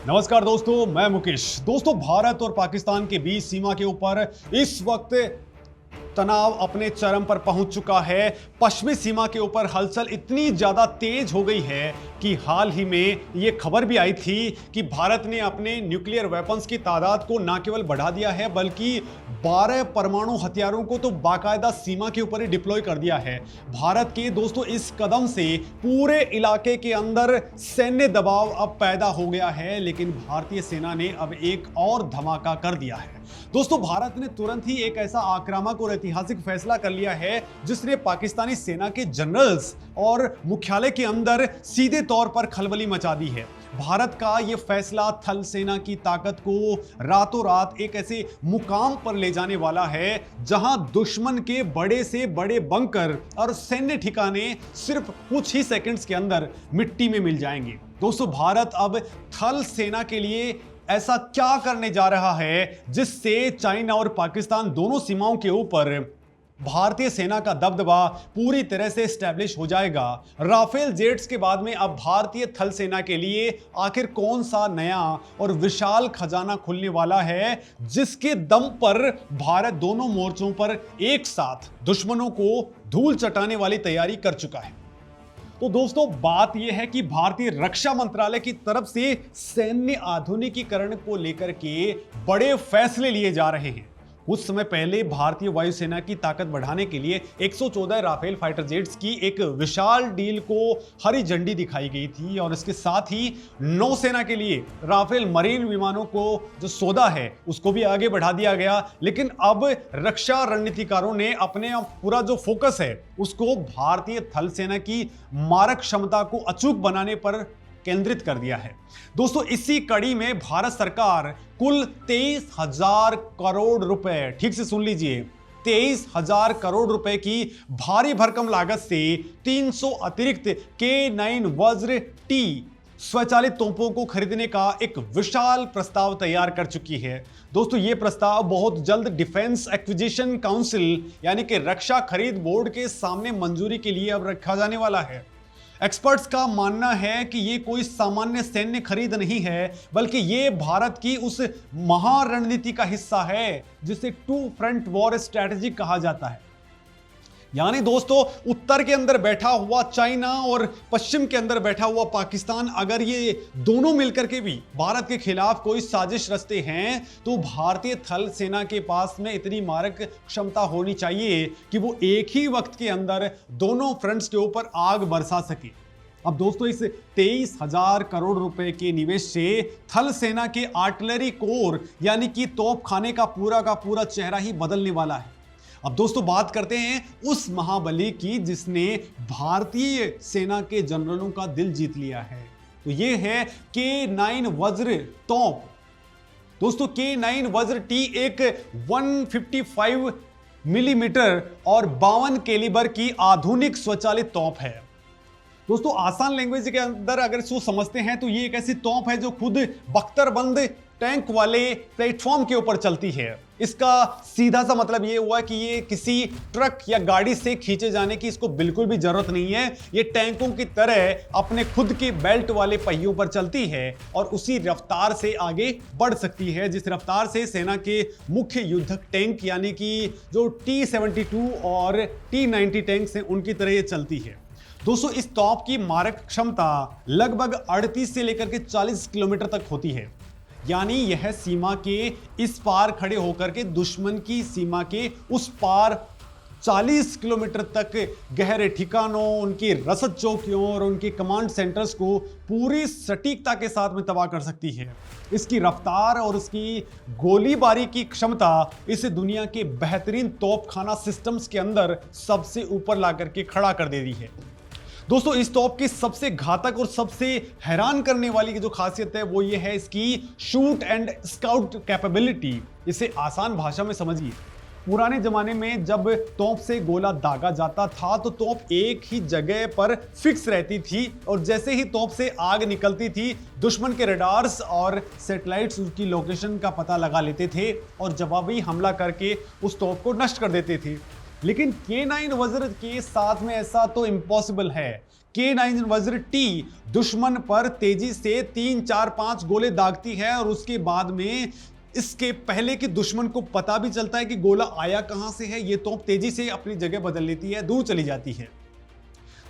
नमस्कार दोस्तों, मैं मुकेश। दोस्तों, भारत और पाकिस्तान के बीच सीमा के ऊपर इस वक्त तनाव अपने चरम पर पहुंच चुका है। पश्चिमी सीमा के ऊपर हलचल इतनी ज्यादा तेज हो गई है कि हाल ही में यह खबर भी आई थी कि भारत ने अपने न्यूक्लियर वेपन्स की तादाद को न केवल बढ़ा दिया है बल्कि 12 परमाणु हथियारों को तो बाकायदा सीमा के ऊपर ही डिप्लॉय कर दिया है। भारत के दोस्तों इस कदम से पूरे इलाके के अंदर सैन्य दबाव अब पैदा हो गया है, लेकिन भारतीय सेना ने अब एक और धमाका कर दिया है। दोस्तों, भारत ने तुरंत ही एक ऐसा आक्रामक और ऐतिहासिक फैसला कर लिया है जिसने पाकिस्तानी सेना के जनरल्स और मुख्यालय के अंदर सीधे तौर पर खलबली मचा दी है। भारत का यह फैसला थल सेना की ताकत को रातों रात एक ऐसे मुकाम पर ले जाने वाला है जहां दुश्मन के बड़े से बड़े बंकर और सैन्य ठिकाने सिर्फ कुछ ही सेकंड्स के अंदर मिट्टी में मिल जाएंगे। दोस्तों, भारत अब थल सेना के लिए ऐसा क्या करने जा रहा है जिससे चाइना और पाकिस्तान दोनों सीमाओं के ऊपर भारतीय सेना का दबदबा पूरी तरह से एस्टैब्लिश हो जाएगा। राफेल जेट्स के बाद में अब भारतीय थल सेना के लिए आखिर कौन सा नया और विशाल खजाना खुलने वाला है जिसके दम पर भारत दोनों मोर्चों पर एक साथ दुश्मनों को धूल चटाने वाली तैयारी कर चुका है। तो दोस्तों, बात यह है कि भारतीय रक्षा मंत्रालय की तरफ से सैन्य आधुनिकीकरण को लेकर के बड़े फैसले लिए जा रहे हैं। कुछ समय पहले भारतीय वायुसेना की ताकत बढ़ाने के लिए 114 राफेल फाइटर जेट्स की एक विशाल डील को हरी झंडी दिखाई गई थी और इसके साथ ही नौसेना के लिए राफेल मरीन विमानों को जो सौदा है उसको भी आगे बढ़ा दिया गया। लेकिन अब रक्षा रणनीतिकारों ने अपने पूरा जो फोकस है उसको भारतीय थल सेना की मारक क्षमता को अचूक बनाने पर केंद्रित कर दिया है। दोस्तों, इसी कड़ी में भारत सरकार कुल 23,000 करोड़ रुपए, ठीक से सुन लीजिए, 23,000 करोड़ रुपए की भारी भरकम लागत से 300 अतिरिक्त K9 वज्र टी स्वचालित तोपों को खरीदने का एक विशाल प्रस्ताव तैयार कर चुकी है। दोस्तों, यह प्रस्ताव बहुत जल्द डिफेंस एक्विजिशन काउंसिल यानी कि रक्षा खरीद बोर्ड के सामने मंजूरी के लिए अब रखा जाने वाला है। एक्सपर्ट्स का मानना है कि यह कोई सामान्य सैन्य खरीद नहीं है बल्कि यह भारत की उस महारणनीति का हिस्सा है जिसे टू फ्रंट वॉर स्ट्रैटेजी कहा जाता है। यानी दोस्तों, उत्तर के अंदर बैठा हुआ चाइना और पश्चिम के अंदर बैठा हुआ पाकिस्तान, अगर ये दोनों मिलकर के भी भारत के खिलाफ कोई साजिश रचते हैं तो भारतीय थल सेना के पास में इतनी मारक क्षमता होनी चाहिए कि वो एक ही वक्त के अंदर दोनों फ्रंट्स के ऊपर आग बरसा सके। अब दोस्तों, इस 23,000 करोड़ रुपए के निवेश से थल सेना के आर्टिलरी कोर यानी कि तोपखाने का पूरा चेहरा ही बदलने वाला है। अब दोस्तों, बात करते हैं उस महाबली की जिसने भारतीय सेना के जनरलों का दिल जीत लिया है। तो यह है K9 वज्र तोप। दोस्तों, K9 वज्र टी एक 155 मिलीमीटर और 52 कैलिबर की आधुनिक स्वचालित तोप है। दोस्तों, आसान लैंग्वेज के अंदर अगर इसको समझते हैं तो ये एक ऐसी तोप है जो खुद बख्तरबंद टैंक वाले प्लेटफॉर्म के ऊपर चलती है। इसका सीधा सा मतलब ये हुआ कि ये किसी ट्रक या गाड़ी से खींचे जाने की इसको बिल्कुल भी जरूरत नहीं है। ये टैंकों की तरह अपने खुद के बेल्ट वाले पहियों पर चलती है और उसी रफ्तार से आगे बढ़ सकती है जिस रफ्तार से सेना के मुख्य युद्धक टैंक यानी कि जो T-72 और T-90 टैंक्स हैं उनकी तरह ये चलती है। दोस्तों, इस तोप की मारक क्षमता लगभग 38 से लेकर के 40 किलोमीटर तक होती है। यानी यह सीमा के इस पार खड़े होकर के दुश्मन की सीमा के उस पार 40 किलोमीटर तक गहरे ठिकानों, उनकी रसद चौकियों और उनके कमांड सेंटर्स को पूरी सटीकता के साथ में तबाह कर सकती है। इसकी रफ्तार और इसकी गोलीबारी की क्षमता इसे दुनिया के बेहतरीन तोपखाना सिस्टम्स के अंदर सबसे ऊपर ला करके खड़ा कर दे दी है। दोस्तों, इस तोप की सबसे घातक और सबसे हैरान करने वाली की जो खासियत है वो ये है इसकी शूट एंड स्काउट कैपेबिलिटी। इसे आसान भाषा में समझिए, पुराने जमाने में जब तोप से गोला दागा जाता था तो तोप एक ही जगह पर फिक्स रहती थी और जैसे ही तोप से आग निकलती थी दुश्मन के रडार्स और सैटेलाइट्स उसकी लोकेशन का पता लगा लेते थे और जवाबी हमला करके उस तोप को नष्ट कर देते थे। लेकिन K9 वज्र के साथ में ऐसा तो इम्पॉसिबल है K9 वज्र टी दुश्मन पर तेजी से 3, 4, 5 गोले दागती है और उसके बाद में इसके पहले कि दुश्मन को पता भी चलता है कि गोला आया कहां से है, यह तोप तेजी से अपनी जगह बदल लेती है, दूर चली जाती है।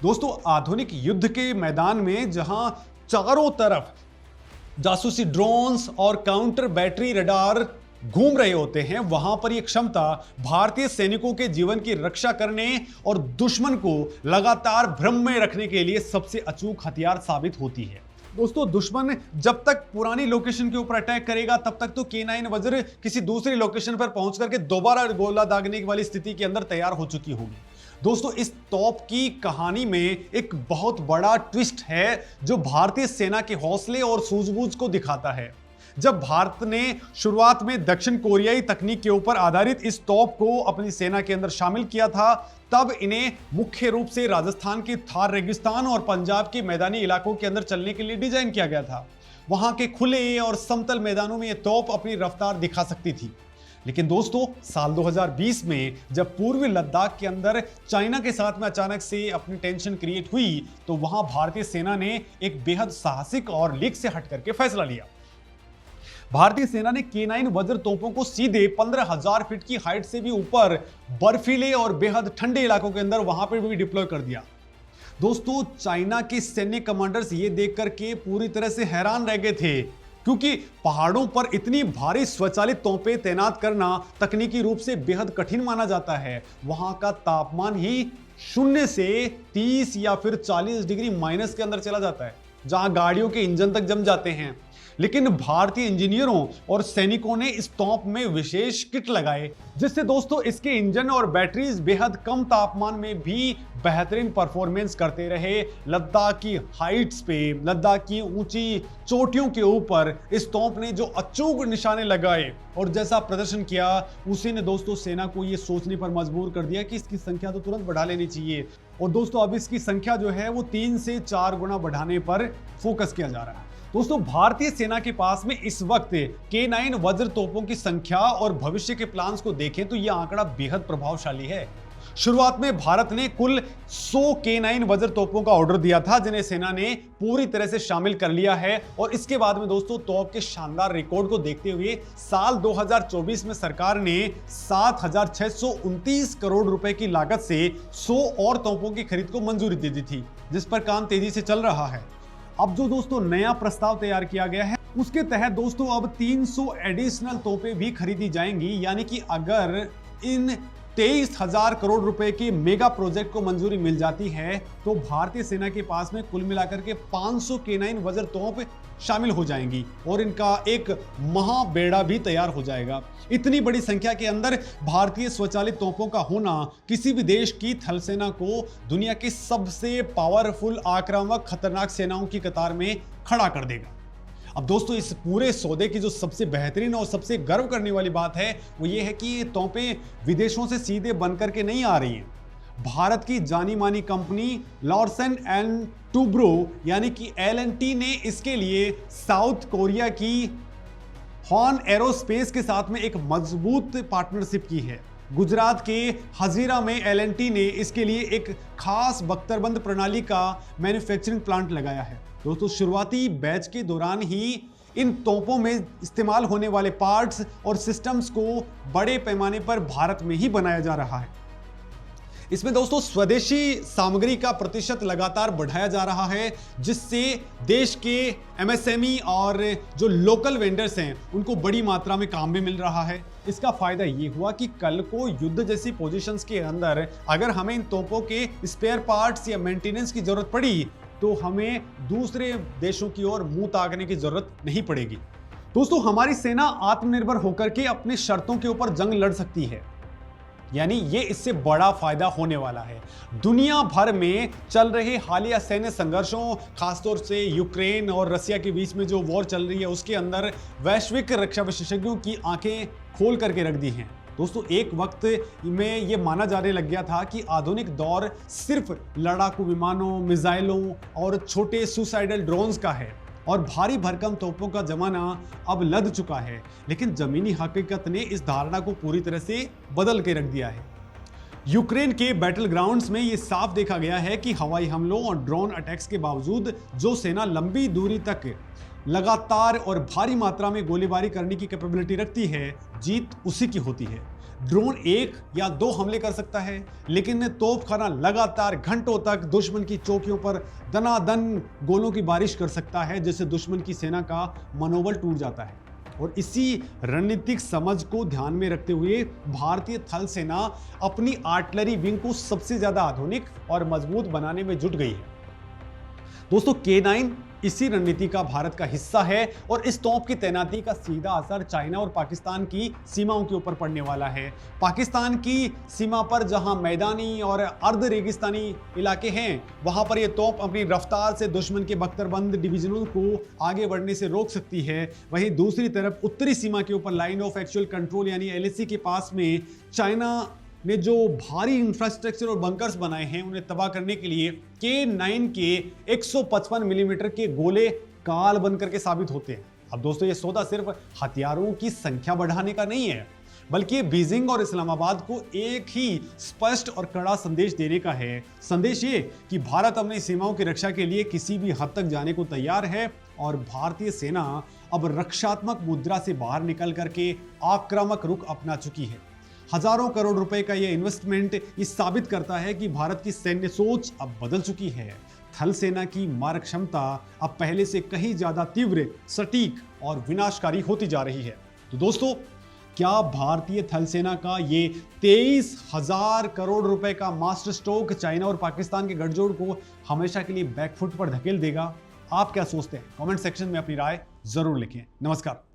दोस्तों, आधुनिक युद्ध के मैदान में जहां चारों तरफ जासूसी ड्रोन्स और काउंटर बैटरी रडार घूम रहे होते हैं, वहां पर यह क्षमता भारतीय सैनिकों के जीवन की रक्षा करने और दुश्मन को लगातार भ्रम में रखने के लिए सबसे अचूक हथियार साबित होती है। दोस्तों, दुश्मन जब तक पुरानी लोकेशन के ऊपर अटैक करेगा तब तक तो K9 वज्र किसी दूसरी लोकेशन पर पहुंच करके दोबारा गोला दागने वाली स्थिति के अंदर तैयार हो चुकी होगी। दोस्तों, इस तोप की कहानी में एक बहुत बड़ा ट्विस्ट है जो भारतीय सेना के हौसले और सूझबूझ को दिखाता है। जब भारत ने शुरुआत में दक्षिण कोरियाई तकनीक के ऊपर आधारित इस तोप को अपनी सेना के अंदर शामिल किया था, तब इन्हें मुख्य रूप से राजस्थान के थार रेगिस्तान और पंजाब के मैदानी इलाकों के अंदर चलने के लिए डिजाइन किया गया था। वहां के खुले और समतल मैदानों में यह तोप अपनी रफ्तार दिखा सकती थी। लेकिन दोस्तों, साल 2020 में जब पूर्वी लद्दाख के अंदर चाइना के साथ में अचानक से अपनी टेंशन क्रिएट हुई, तो वहां भारतीय सेना ने एक बेहद साहसिक और लीक से हट करके फैसला लिया। भारतीय सेना ने K9 वज्र तोपों को सीधे 15,000 फीट की हाइट से भी ऊपर बर्फीले और बेहद ठंडे इलाकों के अंदर वहां पर भी डिप्लॉय कर दिया। दोस्तों, चाइना के सैन्य कमांडर्स ये देख करके पूरी तरह से हैरान रह गए थे, क्योंकि पहाड़ों पर इतनी भारी स्वचालित तोपें तैनात करना तकनीकी रूप से बेहद कठिन माना जाता है। वहां का तापमान ही 0 से 30 या फिर 40 डिग्री माइनस के अंदर चला जाता है, जहां गाड़ियों के इंजन तक जम जाते हैं। लेकिन भारतीय इंजीनियरों और सैनिकों ने इस तोप में विशेष किट लगाए, जिससे दोस्तों इसके इंजन और बैटरीज बेहद कम तापमान में भी बेहतरीन परफॉर्मेंस करते रहे। लद्दाख की हाइट्स पे, लद्दाख की ऊंची चोटियों के ऊपर इस तोप ने जो अचूक निशाने लगाए और जैसा प्रदर्शन किया, उसी ने दोस्तों सेना को यह सोचने पर मजबूर कर दिया कि इसकी संख्या तो तुरंत बढ़ा लेनी चाहिए। और दोस्तों, अब इसकी संख्या जो है वो 3 से 4 गुना बढ़ाने पर फोकस किया जा रहा है। दोस्तों, भारतीय सेना के पास में इस वक्त K9 वज्र तोपों की संख्या और भविष्य के प्लान्स को देखें तो यह आंकड़ा बेहद प्रभावशाली है। शुरुआत में भारत ने कुल 100 K9 वज्र तोपों का ऑर्डर दिया था, जिन्हें सेना ने पूरी तरह से शामिल कर लिया है। और इसके बाद में दोस्तों, तोप के शानदार रिकॉर्ड को देखते हुए साल 2024 में सरकार ने 7,629 करोड़ रुपए की लागत से 100 और तोपों की खरीद को मंजूरी दे दी थी, जिस पर काम तेजी से चल रहा है। अब जो दोस्तों नया प्रस्ताव तैयार किया गया है, उसके तहत दोस्तों अब 300 एडिशनल तोपें भी खरीदी जाएंगी। यानी कि अगर इन 23,000 करोड़ रुपए के मेगा प्रोजेक्ट को मंजूरी मिल जाती है, तो भारतीय सेना के पास में कुल मिलाकर के 500 K9 वज्र तोप शामिल हो जाएंगी और इनका एक महाबेड़ा भी तैयार हो जाएगा। इतनी बड़ी संख्या के अंदर भारतीय स्वचालित तोपों का होना किसी भी देश की थल सेना को दुनिया की सबसे पावरफुल, आक्रामक, खतरनाक सेनाओं की कतार में खड़ा कर देगा। अब दोस्तों, इस पूरे सौदे की जो सबसे बेहतरीन और सबसे गर्व करने वाली बात है वो ये है कि ये तोपें विदेशों से सीधे बनकर के नहीं आ रही हैं। भारत की जानी मानी कंपनी लॉर्सन एंड टूब्रो यानी कि L&T ने इसके लिए साउथ कोरिया की हॉन एरोस्पेस के साथ में एक मजबूत पार्टनरशिप की है। गुजरात के हजीरा में L&T ने इसके लिए एक खास बख्तरबंद प्रणाली का मैन्युफैक्चरिंग प्लांट लगाया है। दोस्तों, शुरुआती बैच के दौरान ही इन तोपों में इस्तेमाल होने वाले पार्ट्स और सिस्टम्स को बड़े पैमाने पर भारत में ही बनाया जा रहा है। इसमें दोस्तों स्वदेशी सामग्री का प्रतिशत लगातार बढ़ाया जा रहा है, जिससे देश के MSME और जो लोकल वेंडर्स हैं उनको बड़ी मात्रा में काम भी मिल रहा है। इसका फायदा ये हुआ कि कल को युद्ध जैसी पोजीशंस के अंदर अगर हमें इन तोपों के स्पेयर पार्ट्स या मेंटेनेंस की जरूरत पड़ी तो हमें दूसरे देशों की ओर मुंह ताकने की जरूरत नहीं पड़ेगी। दोस्तों, हमारी सेना आत्मनिर्भर होकर के अपनी शर्तों के ऊपर जंग लड़ सकती है, यानी ये इससे बड़ा फायदा होने वाला है। दुनिया भर में चल रहे हालिया सैन्य संघर्षों, खासतौर से यूक्रेन और रसिया के बीच में जो वॉर चल रही है, उसके अंदर वैश्विक रक्षा विशेषज्ञों की आंखें खोल करके रख दी हैं। दोस्तों, एक वक्त में ये माना जाने लग गया था कि आधुनिक दौर सिर्फ लड़ाकू विमानों, मिसाइलों और छोटे सुसाइडल ड्रोन्स का है और भारी भरकम तोपों का जमाना अब लद चुका है। लेकिन जमीनी हकीकत ने इस धारणा को पूरी तरह से बदल के रख दिया है। यूक्रेन के बैटल ग्राउंड्स में ये साफ देखा गया है कि हवाई हमलों और ड्रोन अटैक्स के बावजूद जो सेना लंबी दूरी तक लगातार और भारी मात्रा में गोलीबारी करने की कैपेबिलिटी रखती है, जीत उसी की होती है। ड्रोन 1 या 2 हमले कर सकता है, लेकिन तोपखाना लगातार घंटों तक दुश्मन की चौकियों पर दनादन गोलों की बारिश कर सकता है, जिससे दुश्मन की सेना का मनोबल टूट जाता है। और इसी रणनीतिक समझ को ध्यान में रखते हुए भारतीय थल सेना अपनी आर्टिलरी विंग को सबसे ज्यादा आधुनिक और मजबूत बनाने में जुट गई है। दोस्तों, K9 इसी रणनीति का भारत का हिस्सा है और इस तोप की तैनाती का सीधा असर चाइना और पाकिस्तान की सीमाओं के ऊपर पड़ने वाला है। पाकिस्तान की सीमा पर जहां मैदानी और अर्ध रेगिस्तानी इलाके हैं, वहां पर यह तोप अपनी रफ्तार से दुश्मन के बख्तरबंद डिवीजनों को आगे बढ़ने से रोक सकती है। वहीं दूसरी तरफ उत्तरी सीमा के ऊपर लाइन ऑफ एक्चुअल कंट्रोल यानी LAC के पास में चाइना ने जो भारी इंफ्रास्ट्रक्चर और बंकर्स बनाए हैं, उन्हें तबाह करने के लिए K9 के 155 मिलीमीटर के गोले काल बनकर के साबित होते हैं। अब दोस्तों, ये सौदा सिर्फ हथियारों की संख्या बढ़ाने का नहीं है, बल्कि बीजिंग और इस्लामाबाद को एक ही स्पष्ट और कड़ा संदेश देने का है। संदेश ये कि भारत अपनी सीमाओं की रक्षा के लिए किसी भी हद तक जाने को तैयार है और भारतीय सेना अब रक्षात्मक मुद्रा से बाहर निकल करके आक्रामक रुख अपना चुकी है। हजारों करोड़ रुपए का यह इन्वेस्टमेंट इस साबित करता है कि भारत की सैन्य सोच अब बदल चुकी है। थल सेना की मारक क्षमता अब पहले से कहीं ज्यादा तीव्र, सटीक और विनाशकारी होती जा रही है। तो दोस्तों, क्या भारतीय थल सेना का ये 23,000 करोड़ रुपए का मास्टर स्ट्रोक चाइना और पाकिस्तान के गठजोड़ को हमेशा के लिए बैकफुट पर धकेल देगा? आप क्या सोचते हैं? कमेंट सेक्शन में अपनी राय जरूर लिखें। नमस्कार।